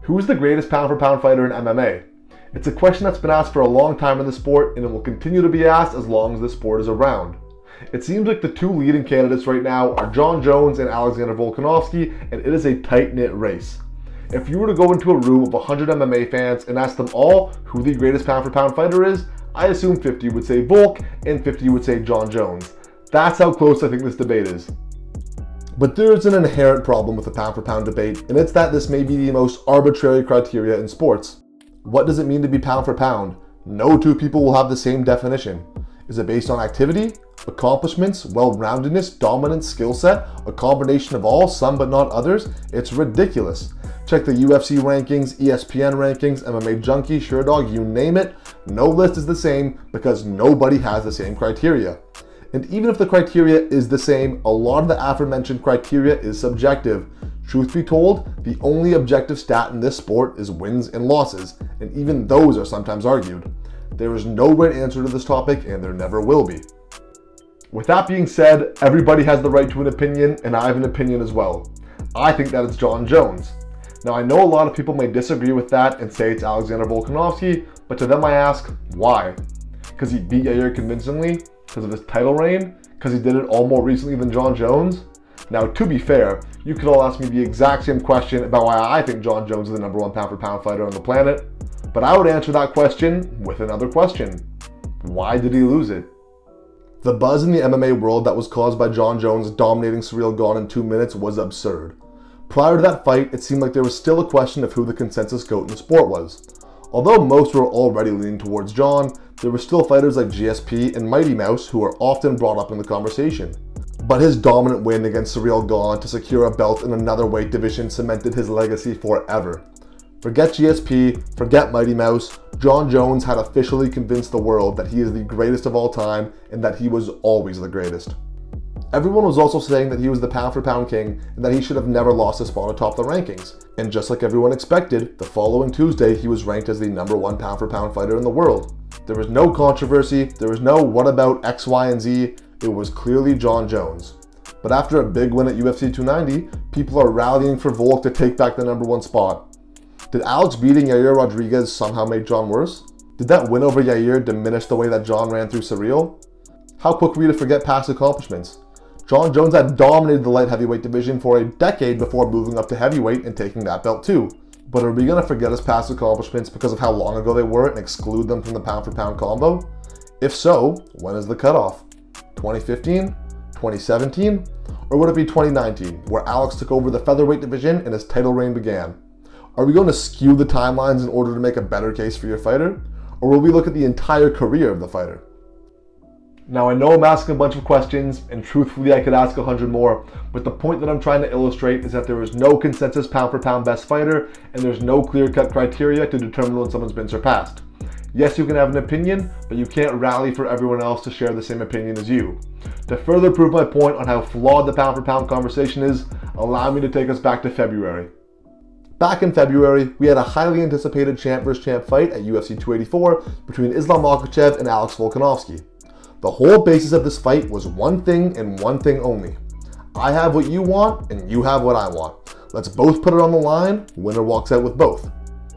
Who's the greatest pound-for-pound fighter in MMA? It's a question that's been asked for a long time in the sport, and it will continue to be asked as long as the sport is around. It seems like the two leading candidates right now are Jon Jones and Alexander Volkanovski, and it is a tight-knit race. If you were to go into a room of 100 MMA fans and ask them all who the greatest pound-for-pound fighter is, I assume 50 would say Volk and 50 would say Jon Jones. That's how close I think this debate is. But there's an inherent problem with the pound-for-pound debate, and it's that this may be the most arbitrary criteria in sports. What does it mean to be pound for pound? No two people will have the same definition. Is it based on activity, accomplishments, well-roundedness, dominance, skill set, a combination of all, some but not others? It's ridiculous. Check the UFC rankings, ESPN rankings, MMA Junkie, SureDog, you name it. No list is the same because nobody has the same criteria. And even if the criteria is the same, a lot of the aforementioned criteria is subjective. Truth be told, the only objective stat in this sport is wins and losses, and even those are sometimes argued. There is no right answer to this topic, and there never will be. With that being said, everybody has the right to an opinion, and I have an opinion as well. I think that it's Jon Jones. Now, I know a lot of people may disagree with that and say it's Alexander Volkanovski, but to them I ask, why? Because he beat Yair convincingly? Because of his title reign? Because he did it all more recently than Jon Jones? Now, to be fair, you could all ask me the exact same question about why I think Jon Jones is the number one pound-for-pound fighter on the planet, but I would answer that question with another question. Why did he lose it? The buzz in the MMA world that was caused by Jon Jones dominating Ciryl Gane in 2 minutes was absurd. Prior to that fight, it seemed like there was still a question of who the consensus GOAT in the sport was. Although most were already leaning towards Jon, there were still fighters like GSP and Mighty Mouse who were often brought up in the conversation. But his dominant win against Ciryl Gane to secure a belt in another weight division cemented his legacy forever. Forget GSP, forget Mighty Mouse, Jon Jones had officially convinced the world that he is the greatest of all time and that he was always the greatest. Everyone was also saying that he was the pound-for-pound king and that he should have never lost his spot atop the rankings. And just like everyone expected, the following Tuesday he was ranked as the number one pound-for-pound fighter in the world. There was no controversy, there was no what about X, Y, and Z, it was clearly Jon Jones. But after a big win at UFC 290, people are rallying for Volk to take back the number one spot. Did Alex beating Yair Rodriguez somehow make Jon worse? Did that win over Yair diminish the way that Jon ran through Ciryl? How quick were we to forget past accomplishments? Jon Jones had dominated the light heavyweight division for a decade before moving up to heavyweight and taking that belt too. But are we going to forget his past accomplishments because of how long ago they were and exclude them from the pound-for-pound combo? If so, when is the cutoff? 2015? 2017? Or would it be 2019, where Alex took over the featherweight division and his title reign began? Are we going to skew the timelines in order to make a better case for your fighter? Or will we look at the entire career of the fighter? Now, I know I'm asking a bunch of questions, and truthfully I could ask 100 more, but the point that I'm trying to illustrate is that there is no consensus pound-for-pound best fighter, and there's no clear-cut criteria to determine when someone's been surpassed. Yes, you can have an opinion, but you can't rally for everyone else to share the same opinion as you. To further prove my point on how flawed the pound-for-pound conversation is, allow me to take us back to February. Back in February, we had a highly anticipated champ vs. champ fight at UFC 284 between Islam Makhachev and Alex Volkanovski. The whole basis of this fight was one thing and one thing only. I have what you want, and you have what I want. Let's both put it on the line, winner walks out with both.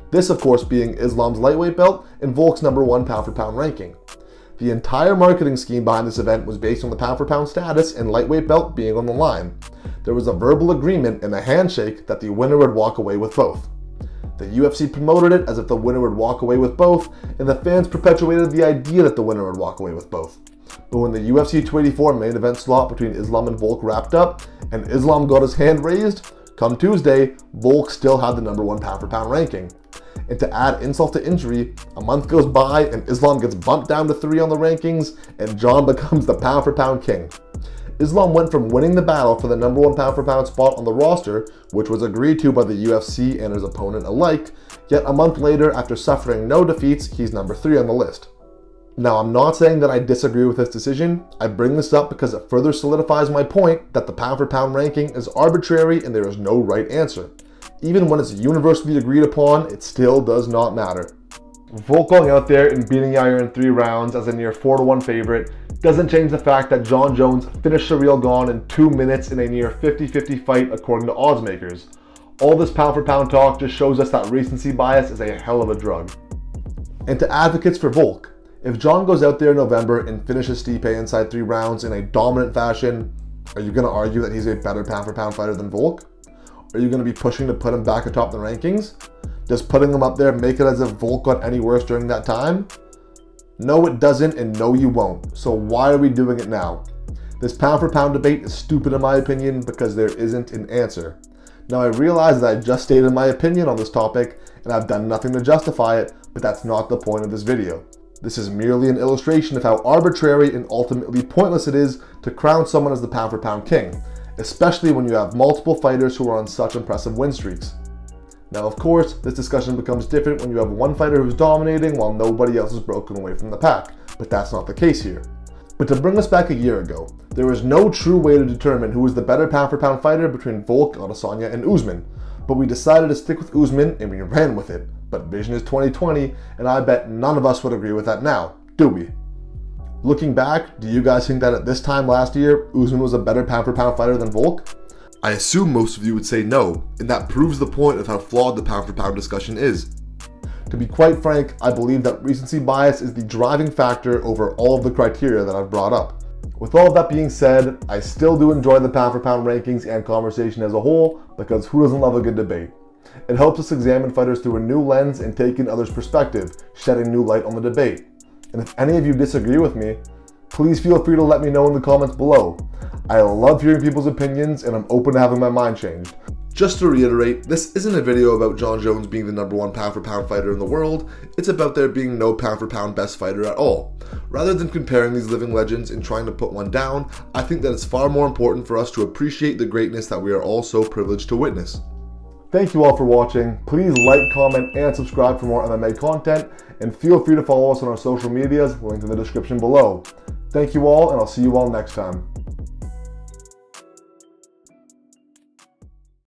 This, of course, being Islam's lightweight belt and Volk's number one pound-for-pound ranking. The entire marketing scheme behind this event was based on the pound-for-pound status and lightweight belt being on the line. There was a verbal agreement and a handshake that the winner would walk away with both. The UFC promoted it as if the winner would walk away with both, and the fans perpetuated the idea that the winner would walk away with both. But when the UFC 284 main event slot between Islam and Volk wrapped up, and Islam got his hand raised, come Tuesday, Volk still had the number one pound-for-pound ranking. And to add insult to injury, a month goes by and Islam gets bumped down to 3 on the rankings, and Jon becomes the pound-for-pound king. Islam went from winning the battle for the number one pound-for-pound spot on the roster, which was agreed to by the UFC and his opponent alike, yet a month later, after suffering no defeats, he's number 3 on the list. Now, I'm not saying that I disagree with this decision. I bring this up because it further solidifies my point that the pound-for-pound ranking is arbitrary and there is no right answer. Even when it's universally agreed upon, it still does not matter. Volk going out there and beating Yair in 3 rounds as a near 4-1 favorite doesn't change the fact that Jon Jones finished Ciryl Gane in 2 minutes in a near 50-50 fight according to oddsmakers. All this pound for pound talk just shows us that recency bias is a hell of a drug. And to advocates for Volk, if John goes out there in November and finishes Stipe inside 3 rounds in a dominant fashion, are you going to argue that he's a better pound for pound fighter than Volk? Are you going to be pushing to put him back atop the rankings? Does putting him up there make it as if Volk got any worse during that time? No, it doesn't, and no, you won't. So why are we doing it now? This pound for pound debate is stupid in my opinion because there isn't an answer. Now I realize that I just stated my opinion on this topic and I've done nothing to justify it, but that's not the point of this video. This is merely an illustration of how arbitrary and ultimately pointless it is to crown someone as the pound for pound king, especially when you have multiple fighters who are on such impressive win streaks. Now of course, this discussion becomes different when you have one fighter who's dominating while nobody else is broken away from the pack, but that's not the case here. But to bring us back a year ago, there was no true way to determine who was the better pound for pound fighter between Volk, Adesanya, and Usman, but we decided to stick with Usman and we ran with it. But vision is 2020, and I bet none of us would agree with that now, do we? Looking back, do you guys think that at this time last year, Usman was a better pound for pound fighter than Volk? I assume most of you would say no, and that proves the point of how flawed the pound for pound discussion is. To be quite frank, I believe that recency bias is the driving factor over all of the criteria that I've brought up. With all of that being said, I still do enjoy the pound for pound rankings and conversation as a whole, because who doesn't love a good debate? It helps us examine fighters through a new lens and take in others' perspective, shedding new light on the debate. And if any of you disagree with me, please feel free to let me know in the comments below. I love hearing people's opinions and I'm open to having my mind changed. Just to reiterate, this isn't a video about Jon Jones being the #1 pound for pound fighter in the world, it's about there being no pound for pound best fighter at all. Rather than comparing these living legends and trying to put one down, I think that it's far more important for us to appreciate the greatness that we are all so privileged to witness. Thank you all for watching. Please like, comment, and subscribe for more MMA content, and feel free to follow us on our social medias, linked in the description below. Thank you all, and I'll see you all next time.